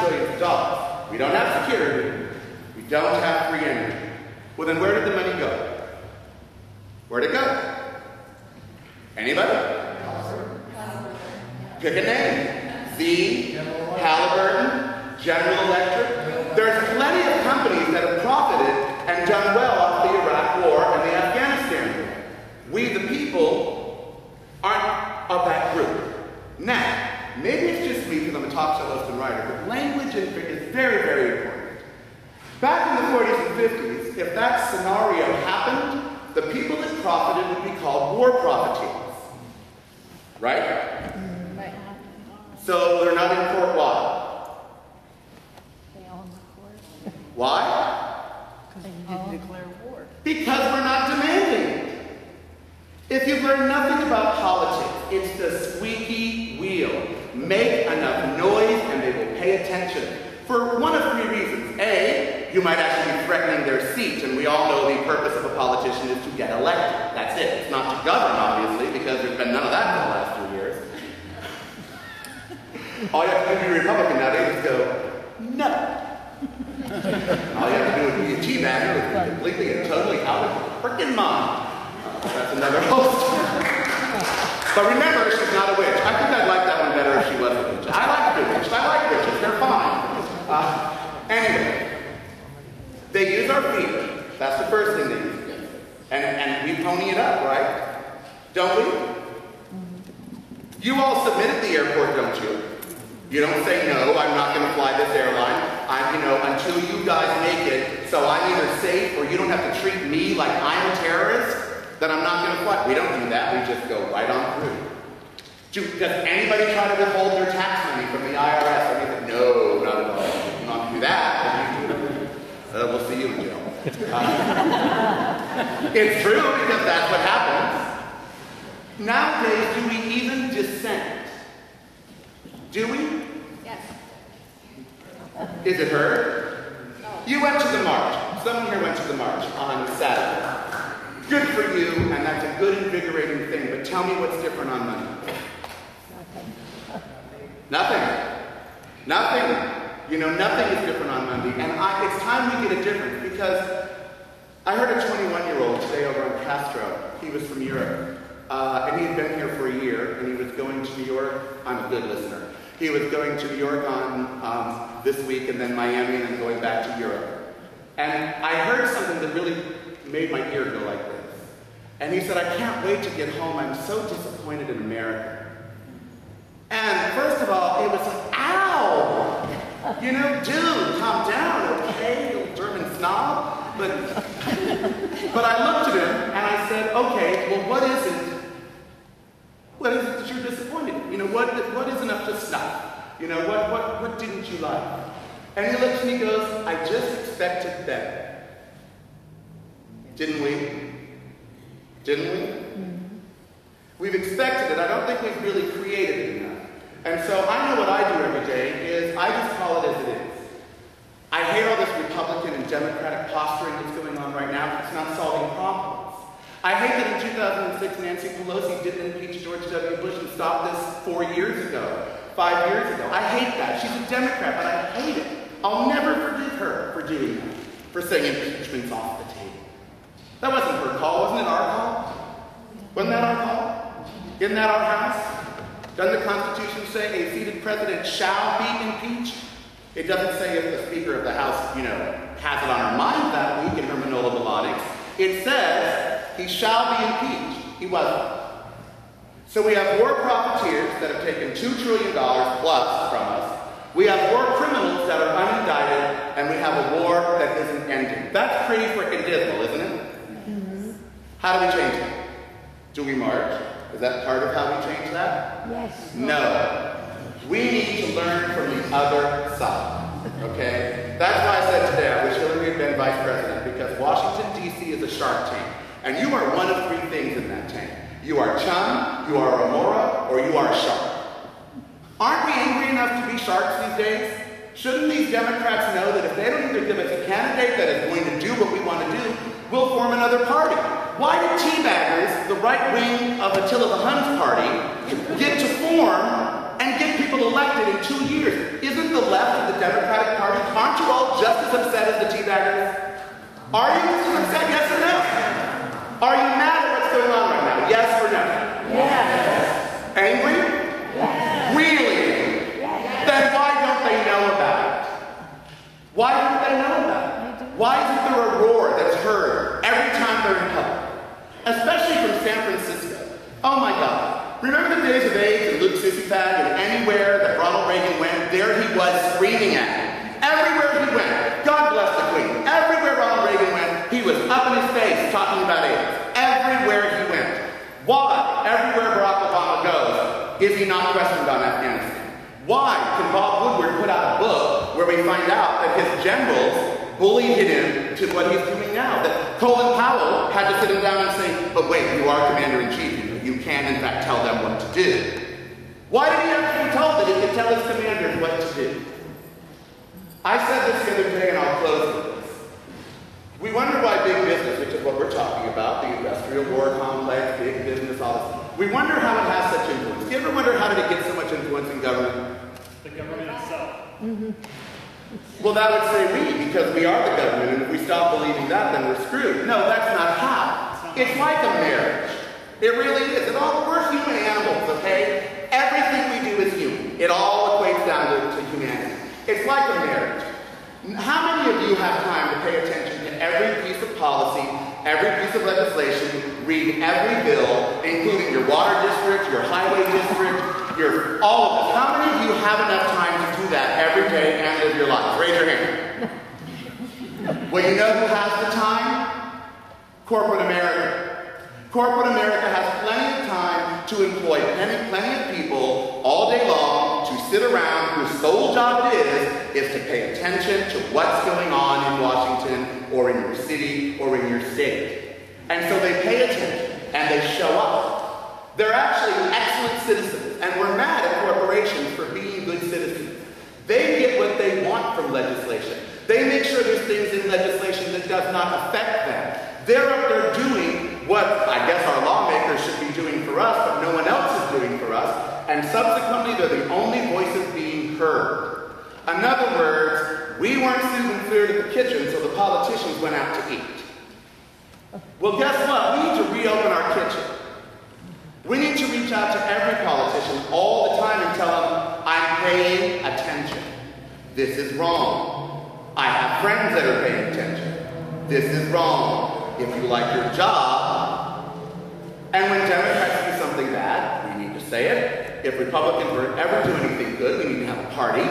trillions of dollars. We don't have security. We don't have free energy. Well, then where did the money go? Where'd it go? Anybody? Pick a name. Z, Halliburton, General Electric. There's plenty of companies that have profited and done well off the Iraq War and the Afghanistan War. We, the people, aren't of that group. Now, maybe it's just me because I'm a talk show host and writer, but language is very, very important. Back in the 40s and 50s, if that scenario happened, the people that profited would be called war profiteers. Right? Right. So they're not in court. Why? They own the court. Why? Because they didn't declare war. Because we're not demanding it. If you've learned nothing about politics, it's the squeaky wheel. Make enough noise and they will pay attention. For one of three reasons. A, you might actually be threatening their seat, and we all know the purpose of a politician is to get elected. That's it. It's not to govern, obviously, because there's been none of that in the last 2 years. All you have to do to be a Republican nowadays is go, no. All you have to do is be a teabagger is completely and totally out of your frickin' mind. That's another whole story. But remember, she's not a witch. I think I'd like that one better if she was a witch. I like the witch. I like witches. They're fine. Anyway, they use our fear. That's the first thing they use. And we pony it up, right? Don't we? You all submit at the airport, don't you? You don't say, no, I'm not going to fly this airline. Until you guys make it, so I'm either safe or you don't have to treat me like I'm a terrorist, then I'm not going to fly. We don't do that. We just go right on through. Does anybody try to withhold their tax money from the IRS or anything? No, not at all. Not do that. We'll see you in jail. It's true because that's what happens. Nowadays, do we even dissent? Do we? Yes. Is it heard? No. You went to the march. Someone here went to the march on Saturday. Good for you, and that's a good, invigorating thing, but tell me what's different on Monday. Nothing. Nothing. Nothing is different on Monday, and it's time we get a difference, because I heard a 21-year-old today over in Castro. He was from Europe, and he had been here for a year, and he was going to New York. I'm a good listener. He was going to New York on this week, and then Miami, and then going back to Europe. And I heard something that really made my ear go like this. And he said, I can't wait to get home. I'm so disappointed in America. And first of all, it was like, ow! Dude, calm down, okay, little German snob. But I looked at him and I said, okay, well, what is it? What is it that you're disappointed in? What isn't up to snuff? What didn't you like? And he looks and he goes, I just expected better. Didn't we? Didn't we? Mm-hmm. We've expected it. I don't think we've really created it enough. And so I know what I do every day is I just call it as it is. I hate all this Republican and Democratic posturing that's going on right now because it's not solving problems. I hate that in 2006 Nancy Pelosi didn't impeach George W. Bush and stop this 4 years ago, 5 years ago. I hate that. She's a Democrat, but I hate it. I'll never forgive her for doing that, for saying impeachment's off the table. That wasn't her call. Wasn't it our call? Wasn't that our call? Isn't that our house? Doesn't the Constitution say a seated president shall be impeached? It doesn't say if the Speaker of the House, has it on her mind that week in her Manolo Melodics. It says he shall be impeached. He wasn't. So we have war profiteers that have taken $2 trillion plus from us. We have war criminals that are unindicted, and we have a war that isn't ending. That's pretty freaking dismal, isn't it? Mm-hmm. How do we change it? Do we march? Is that part of how we change that? Yes. No. We need to learn from the other side, okay? That's why I said today I wish Hillary had been vice president, because Washington, D.C. is a shark tank, and you are one of three things in that tank. You are chum, you are remora, or you are shark. Aren't we angry enough to be sharks these days? Shouldn't these Democrats know that if they don't either give us a candidate that is going to do what we want to do, we'll form another party? Why did teabaggers, the right wing of Attila the Hun's party, get to form and get people elected in 2 years? Isn't the left of the Democrats Are you upset? Yes or no? Are you mad at what's going on right now? Yes or no? Yes. Angry? Yes. Really? Yes. Then why don't they know about it? Why don't they know about it? Why isn't there a roar that's heard every time they're in public? Especially from San Francisco. Oh my God. Remember the days of AIDS and Luke Sissifag, and anywhere that Ronald Reagan went, there he was screaming at him. Everywhere he went, God bless the Queen, everywhere Ronald Reagan went, he was up in his face talking about AIDS. Everywhere he went. Why, everywhere Barack Obama goes, is he not questioned on Afghanistan? Why can Bob Woodward put out a book where we find out that his generals bullied him to what he's doing now? That Colin Powell had to sit him down and say, but wait, you are commander-in-chief. You can, in fact, tell them what to do. Why did he have to be told that he could tell his commanders what to do? I said this the other day, and I'll close with this. We wonder why big business, which is what we're talking about, the industrial war complex, big business, all this, we wonder how it has such influence. Do you ever wonder how did it get so much influence in government? The government itself. Mm-hmm. Well, that would say we, because we are the government, and if we stop believing that, then we're screwed. No, that's not how. It's like a marriage. It really is. We're human animals, okay? Everything we do is human. It all equates down to humanity. It's like a marriage. How many of you have time to pay attention to every piece of policy, every piece of legislation, read every bill, including your water district, your highway district, all of this? How many of you have enough time to do that every day and live your life? Raise your hand. Well, you know who has the time? Corporate America. Corporate America has plenty of time to employ plenty of people all day long to sit around whose sole job it is to pay attention to what's going on in Washington or in your city or in your state. And so they pay attention and they show up. They're actually excellent citizens, and we're mad at corporations for being good citizens. They get what they want from legislation. They make sure there's things in legislation that does not affect them. They're up there doing what I guess our lawmakers should be doing for us, but no one else is doing for us, and subsequently they're the only voices being heard. In other words, we weren't soothing food in the kitchen, so the politicians went out to eat. Well, guess what? We need to reopen our kitchen. We need to reach out to every politician all the time and tell them, I'm paying attention. This is wrong. I have friends that are paying attention. This is wrong. If you like your job, and when Democrats do something bad, we need to say it. If Republicans ever do anything good, we need to have a party.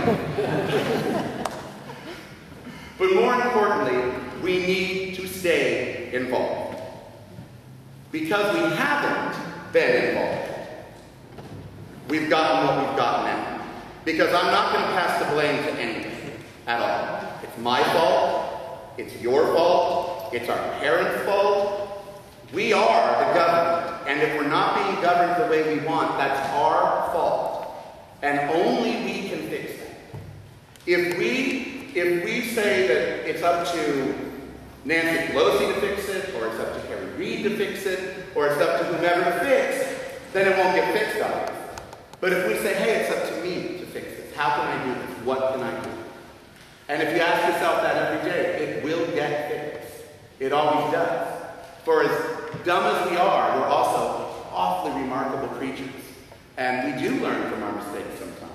But more importantly, we need to stay involved. Because we haven't been involved. We've gotten what we've gotten now. Because I'm not going to pass the blame to anyone at all. It's my fault. It's your fault. It's our parents' fault. We are the government. And if we're not being governed the way we want, that's our fault. And only we can fix that. If we say that it's up to Nancy Pelosi to fix it, or it's up to Harry Reid to fix it, or it's up to whomever to fix, then it won't get fixed, obviously. But if we say, hey, it's up to me to fix this, how can I do this? What can I do? And if you ask yourself that every day, it will get fixed. It always does. For as dumb as we are, we're also awfully remarkable creatures. And we do learn from our mistakes sometimes.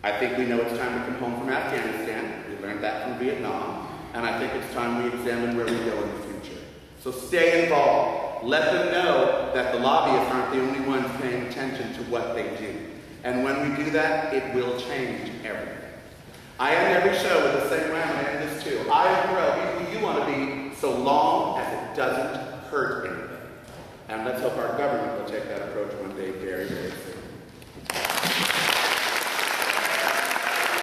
I think we know it's time to come home from Afghanistan. We learned that from Vietnam. And I think it's time we examine where we go in the future. So stay involved. Let them know that the lobbyists aren't the only ones paying attention to what they do. And when we do that, it will change everything. I end every show with the same way I'm going to end this too. I will grow who you want to be so long as it doesn't hurt anything. And let's hope our government will take that approach one day very, very soon.